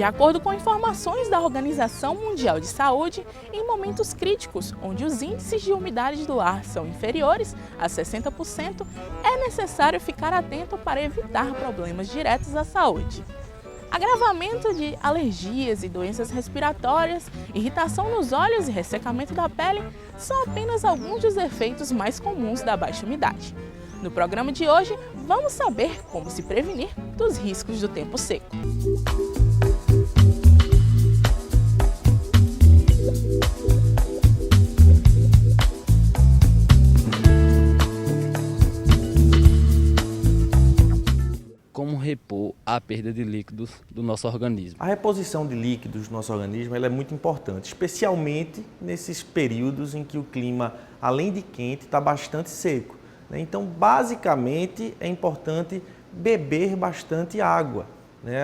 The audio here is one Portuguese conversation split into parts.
De acordo com informações da Organização Mundial de Saúde, em momentos críticos, onde os índices de umidade do ar são inferiores a 60%, é necessário ficar atento para evitar problemas diretos à saúde. Agravamento de alergias e doenças respiratórias, irritação nos olhos e ressecamento da pele são apenas alguns dos efeitos mais comuns da baixa umidade. No programa de hoje, vamos saber como se prevenir dos riscos do tempo seco. Como repor a perda de líquidos do nosso organismo? A reposição de líquidos do nosso organismo ela é muito importante, especialmente nesses períodos em que o clima, além de quente, está bastante seco. Então, basicamente, é importante beber bastante água.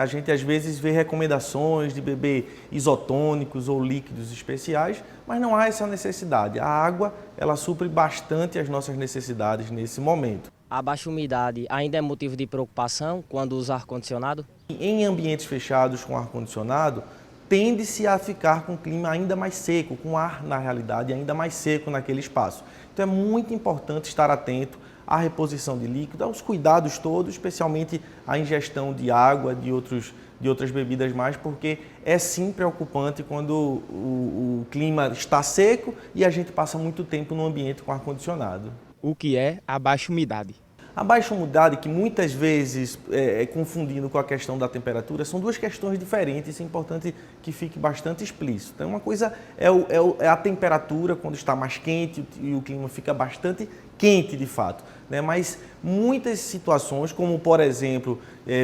A gente, às vezes, vê recomendações de beber isotônicos ou líquidos especiais, mas não há essa necessidade. A água, ela supre bastante as nossas necessidades nesse momento. A baixa umidade ainda é motivo de preocupação quando usa ar-condicionado? Em ambientes fechados com ar-condicionado, tende-se a ficar com o clima ainda mais seco, com ar, na realidade, ainda mais seco naquele espaço. Então é muito importante estar atento à reposição de líquido, aos cuidados todos, especialmente à ingestão de água, de outras bebidas mais, porque é sim preocupante quando o clima está seco e a gente passa muito tempo no ambiente com ar-condicionado. O que é a baixa umidade? A baixa umidade, que muitas vezes é confundindo com a questão da temperatura, são duas questões diferentes, é importante que fique bastante explícito. Então, uma coisa é a temperatura, quando está mais quente e o clima fica bastante quente de fato. Mas muitas situações, como por exemplo,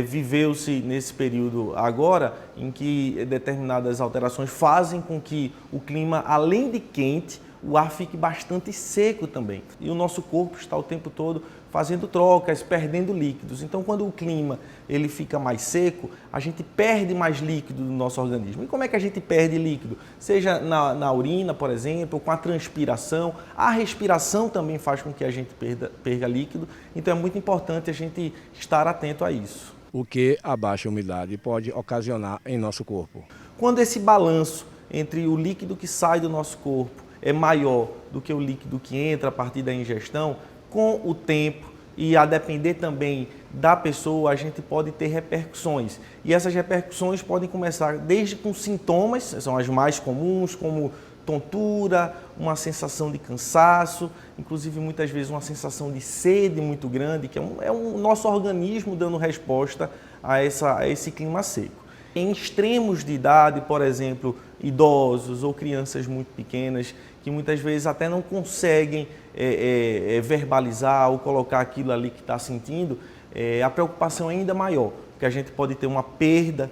viveu-se nesse período agora, em que determinadas alterações fazem com que o clima, além de quente, o ar fique bastante seco também. E o nosso corpo está o tempo todo fazendo trocas, perdendo líquidos. Então, quando o clima ele fica mais seco, a gente perde mais líquido do nosso organismo. E como é que a gente perde líquido? Seja na urina, por exemplo, com a transpiração. A respiração também faz com que a gente perca líquido. Então, é muito importante a gente estar atento a isso. O que a baixa umidade pode ocasionar em nosso corpo? Quando esse balanço entre o líquido que sai do nosso corpo é maior do que o líquido que entra a partir da ingestão, com o tempo e a depender também da pessoa, a gente pode ter repercussões. E essas repercussões podem começar desde com sintomas, são as mais comuns, como tontura, uma sensação de cansaço, inclusive muitas vezes uma sensação de sede muito grande, que é o nosso organismo dando resposta a esse clima seco. Em extremos de idade, por exemplo, idosos ou crianças muito pequenas, que muitas vezes até não conseguem verbalizar ou colocar aquilo ali que está sentindo, a preocupação é ainda maior, porque a gente pode ter uma perda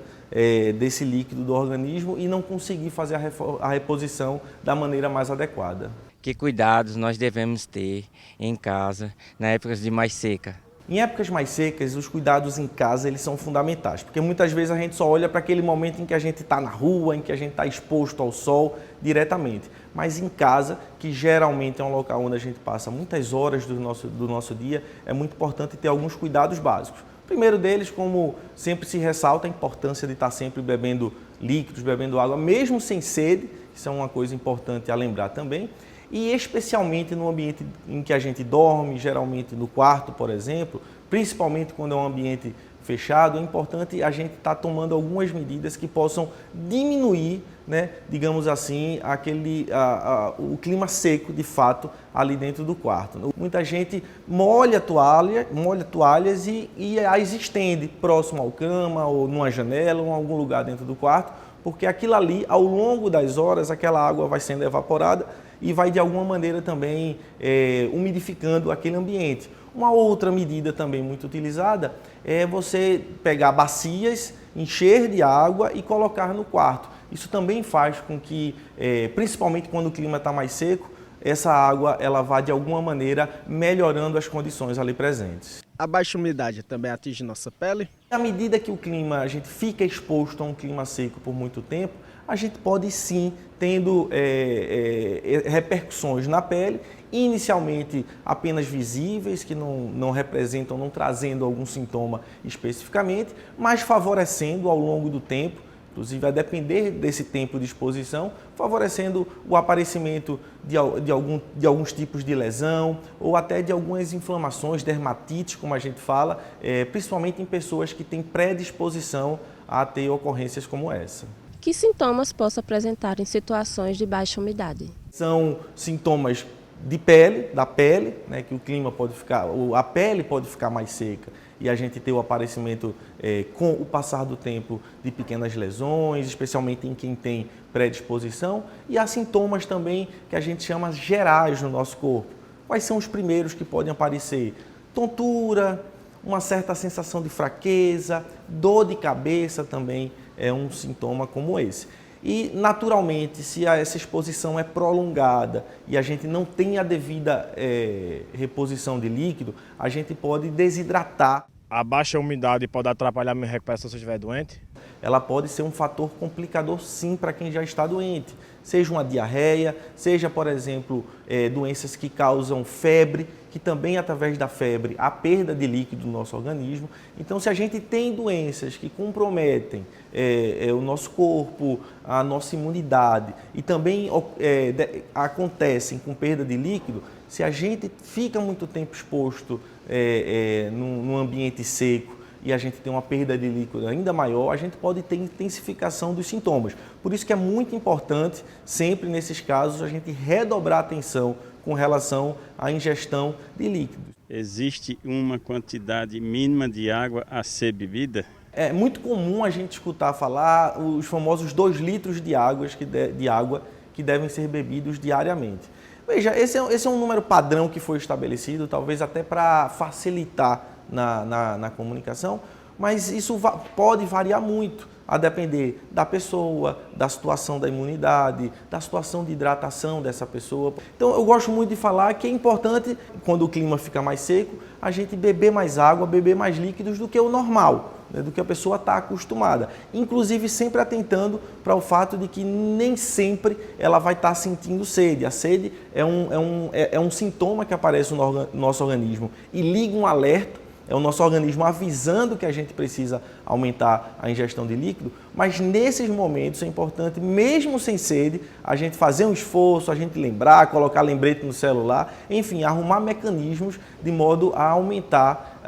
desse líquido do organismo e não conseguir fazer a reposição da maneira mais adequada. Que cuidados nós devemos ter em casa na época de mais seca? Em épocas mais secas, os cuidados em casa eles são fundamentais, porque muitas vezes a gente só olha para aquele momento em que a gente está na rua, em que a gente está exposto ao sol diretamente. Mas em casa, que geralmente é um local onde a gente passa muitas horas do nosso dia, é muito importante ter alguns cuidados básicos. O primeiro deles, como sempre se ressalta, a importância de estar sempre bebendo líquidos, bebendo água, mesmo sem sede, isso é uma coisa importante a lembrar também. E especialmente no ambiente em que a gente dorme, geralmente no quarto, por exemplo, principalmente quando é um ambiente fechado, é importante a gente estar tomando algumas medidas que possam diminuir, digamos assim, o clima seco de fato ali dentro do quarto. Muita gente molha toalhas e as estende próximo ao cama ou numa janela ou em algum lugar dentro do quarto, porque aquilo ali, ao longo das horas, aquela água vai sendo evaporada e vai de alguma maneira também umidificando aquele ambiente. Uma outra medida também muito utilizada é você pegar bacias, encher de água e colocar no quarto. Isso também faz com que, principalmente quando o clima está mais seco, essa água ela vá de alguma maneira melhorando as condições ali presentes. A baixa umidade também atinge nossa pele? À medida que a gente fica exposto a um clima seco por muito tempo, a gente pode sim tendo repercussões na pele, inicialmente apenas visíveis, que não representam, não trazendo algum sintoma especificamente, mas favorecendo ao longo do tempo Inclusive, a depender desse tempo de exposição, favorecendo o aparecimento de alguns tipos de lesão ou até de algumas inflamações, dermatites, como a gente fala, principalmente em pessoas que têm predisposição a ter ocorrências como essa. Que sintomas posso apresentar em situações de baixa umidade? São sintomas de pele, da pele, né, que o clima pode ficar, a pele pode ficar mais seca e a gente ter o aparecimento com o passar do tempo de pequenas lesões, especialmente em quem tem predisposição, e há sintomas também que a gente chama gerais no nosso corpo. Quais são os primeiros que podem aparecer? Tontura, uma certa sensação de fraqueza, dor de cabeça também é um sintoma como esse. E, naturalmente, se essa exposição é prolongada e a gente não tem a devida reposição de líquido, a gente pode desidratar. A baixa umidade pode atrapalhar a minha recuperação se eu estiver doente? Ela pode ser um fator complicador, sim, para quem já está doente. Seja uma diarreia, seja, por exemplo, doenças que causam febre, que também, através da febre, há perda de líquido no nosso organismo. Então, se a gente tem doenças que comprometem o nosso corpo, a nossa imunidade e também acontecem com perda de líquido, se a gente fica muito tempo exposto num ambiente seco, e a gente tem uma perda de líquido ainda maior, a gente pode ter intensificação dos sintomas. Por isso que é muito importante, sempre nesses casos, a gente redobrar a atenção com relação à ingestão de líquidos. Existe uma quantidade mínima de água a ser bebida? É muito comum a gente escutar falar os famosos 2 litros de água que devem ser bebidos diariamente. Veja, esse é um número padrão que foi estabelecido, talvez até para facilitar na comunicação, mas isso pode variar muito, a depender da pessoa, da situação da imunidade, da situação de hidratação dessa pessoa. Então, eu gosto muito de falar que é importante, quando o clima fica mais seco, a gente beber mais água, beber mais líquidos do que o normal, né, do que a pessoa está acostumada. Inclusive, sempre atentando para o fato de que nem sempre ela vai estar sentindo sede. A sede é um sintoma que aparece no nosso organismo e liga um alerta. É o nosso organismo avisando que a gente precisa aumentar a ingestão de líquido, mas nesses momentos é importante, mesmo sem sede, a gente fazer um esforço, a gente lembrar, colocar lembrete no celular, enfim, arrumar mecanismos de modo a aumentar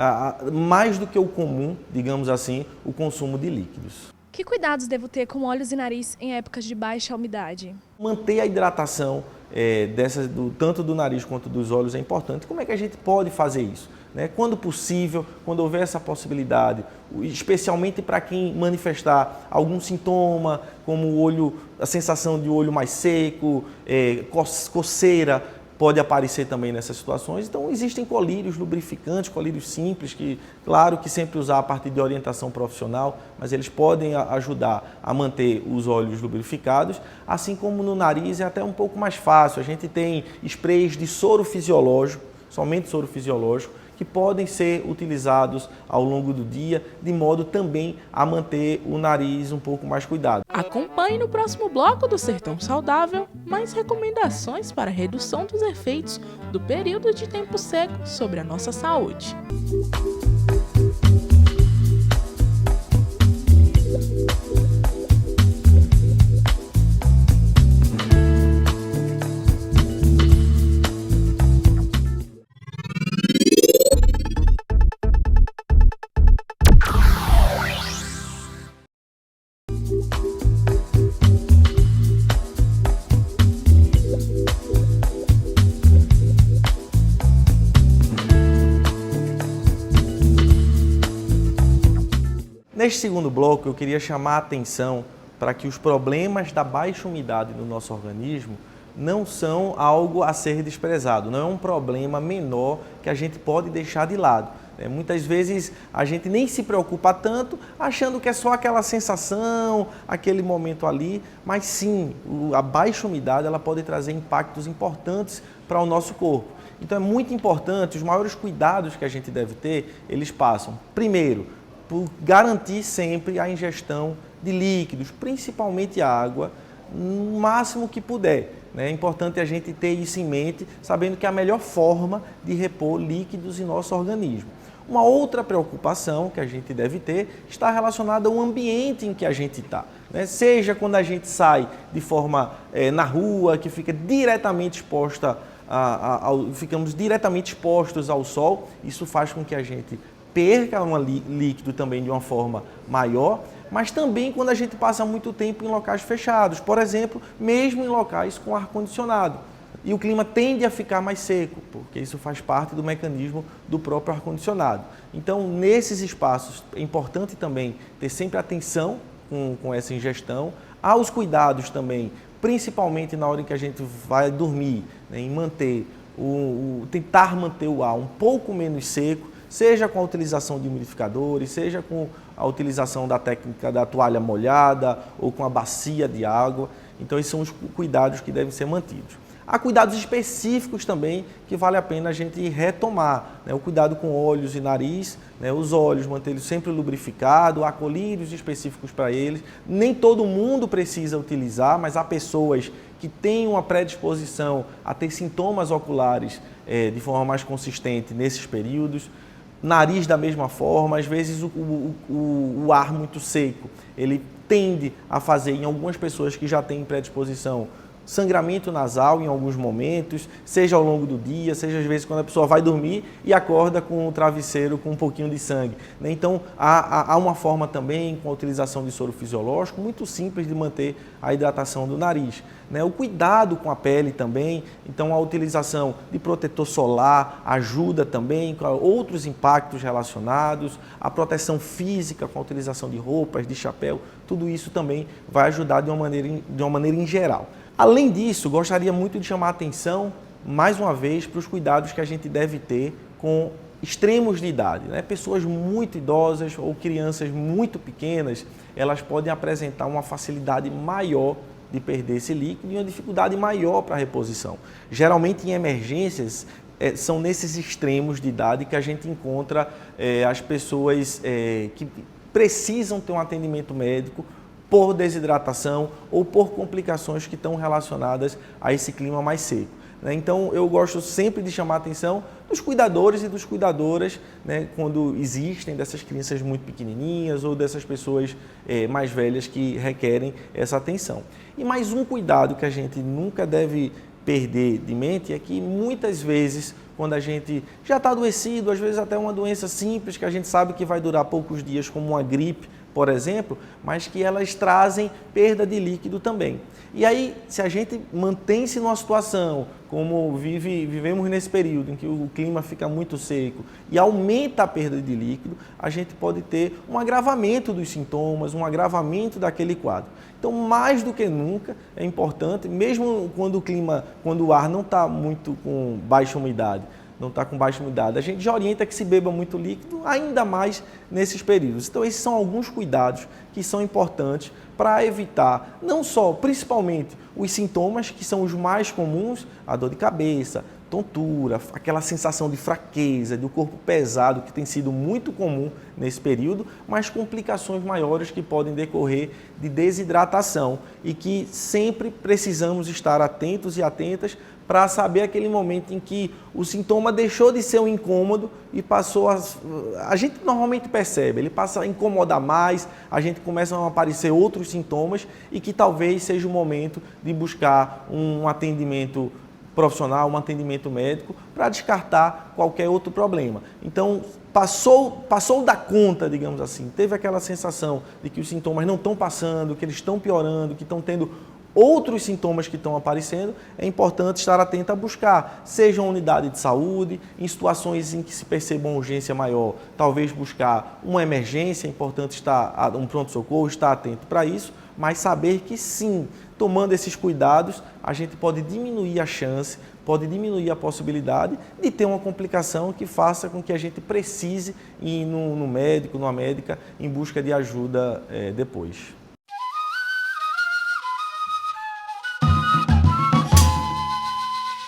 mais do que o comum, digamos assim, o consumo de líquidos. Que cuidados devo ter com olhos e nariz em épocas de baixa umidade? Manter a hidratação tanto do nariz quanto dos olhos é importante. Como é que a gente pode fazer isso? Quando possível, quando houver essa possibilidade, especialmente para quem manifestar algum sintoma, como a sensação de olho mais seco, coceira, pode aparecer também nessas situações. Então, existem colírios lubrificantes, colírios simples, que, claro, que sempre usar a partir de orientação profissional, mas eles podem ajudar a manter os olhos lubrificados, assim como no nariz é até um pouco mais fácil. A gente tem sprays de soro fisiológico, somente soro fisiológico, que podem ser utilizados ao longo do dia, de modo também a manter o nariz um pouco mais cuidado. Acompanhe no próximo bloco do Sertão Saudável mais recomendações para a redução dos efeitos do período de tempo seco sobre a nossa saúde. Neste segundo bloco, eu queria chamar a atenção para que os problemas da baixa umidade no nosso organismo não são algo a ser desprezado, não é um problema menor que a gente pode deixar de lado. Muitas vezes a gente nem se preocupa tanto, achando que é só aquela sensação, aquele momento ali, mas sim, a baixa umidade ela pode trazer impactos importantes para o nosso corpo. Então é muito importante, os maiores cuidados que a gente deve ter, eles passam, primeiro, por garantir sempre a ingestão de líquidos, principalmente água, no máximo que puder. É importante a gente ter isso em mente, sabendo que é a melhor forma de repor líquidos em nosso organismo. Uma outra preocupação que a gente deve ter está relacionada ao ambiente em que a gente está, né? Seja quando a gente sai de forma na rua, que fica diretamente exposta ficamos diretamente expostos ao sol, isso faz com que a gente perca um líquido também de uma forma maior, mas também quando a gente passa muito tempo em locais fechados, por exemplo, mesmo em locais com ar-condicionado. E o clima tende a ficar mais seco, porque isso faz parte do mecanismo do próprio ar-condicionado. Então, nesses espaços, é importante também ter sempre atenção com essa ingestão, aos cuidados também, principalmente na hora em que a gente vai dormir, né, em tentar manter o ar um pouco menos seco, seja com a utilização de umidificadores, seja com a utilização da técnica da toalha molhada ou com a bacia de água. Então, esses são os cuidados que devem ser mantidos. Há cuidados específicos também que vale a pena a gente retomar, né? O cuidado com olhos e nariz, né? Os olhos, mantê-los sempre lubrificados, há colírios específicos para eles. Nem todo mundo precisa utilizar, mas há pessoas que têm uma predisposição a ter sintomas oculares de forma mais consistente nesses períodos. Nariz da mesma forma, às vezes o ar muito seco, ele tende a fazer em algumas pessoas que já têm predisposição sangramento nasal em alguns momentos, seja ao longo do dia, seja às vezes quando a pessoa vai dormir e acorda com o travesseiro com um pouquinho de sangue, né? Então, há uma forma também, com a utilização de soro fisiológico, muito simples de manter a hidratação do nariz, né? O cuidado com a pele também, então a utilização de protetor solar ajuda também, com outros impactos relacionados, a proteção física com a utilização de roupas, de chapéu, tudo isso também vai ajudar de uma maneira em geral. Além disso, gostaria muito de chamar a atenção, mais uma vez, para os cuidados que a gente deve ter com extremos de idade, né? Pessoas muito idosas ou crianças muito pequenas, elas podem apresentar uma facilidade maior de perder esse líquido e uma dificuldade maior para a reposição. Geralmente, em emergências, são nesses extremos de idade que a gente encontra as pessoas que precisam ter um atendimento médico por desidratação ou por complicações que estão relacionadas a esse clima mais seco, né? Então, eu gosto sempre de chamar a atenção dos cuidadores e das cuidadoras, né, quando existem dessas crianças muito pequenininhas ou dessas pessoas mais velhas que requerem essa atenção. E mais um cuidado que a gente nunca deve perder de mente é que muitas vezes, quando a gente já está adoecido, às vezes até uma doença simples que a gente sabe que vai durar poucos dias, como uma gripe, por exemplo, mas que elas trazem perda de líquido também. E aí, se a gente mantém-se numa situação, como vivemos nesse período em que o clima fica muito seco e aumenta a perda de líquido, a gente pode ter um agravamento dos sintomas, um agravamento daquele quadro. Então, mais do que nunca, é importante, mesmo quando o ar não está muito com baixa umidade, a gente já orienta que se beba muito líquido, ainda mais nesses períodos. Então, esses são alguns cuidados que são importantes para evitar, não só, principalmente, os sintomas que são os mais comuns, a dor de cabeça, tontura, aquela sensação de fraqueza, do corpo pesado, que tem sido muito comum nesse período, mas complicações maiores que podem decorrer de desidratação e que sempre precisamos estar atentos e atentas para saber aquele momento em que o sintoma deixou de ser um incômodo e passou a gente normalmente percebe, ele passa a incomodar mais, a gente começa a aparecer outros sintomas e que talvez seja o momento de buscar um atendimento profissional, um atendimento médico para descartar qualquer outro problema. Então, passou da conta, digamos assim, teve aquela sensação de que os sintomas não estão passando, que eles estão piorando, que estão tendo outros sintomas que estão aparecendo, é importante estar atento a buscar, seja uma unidade de saúde, em situações em que se perceba uma urgência maior, talvez buscar uma emergência, é importante estar um pronto-socorro, estar atento para isso, mas saber que sim, tomando esses cuidados, a gente pode diminuir a chance, pode diminuir a possibilidade de ter uma complicação que faça com que a gente precise ir no médico, numa médica, em busca de ajuda depois.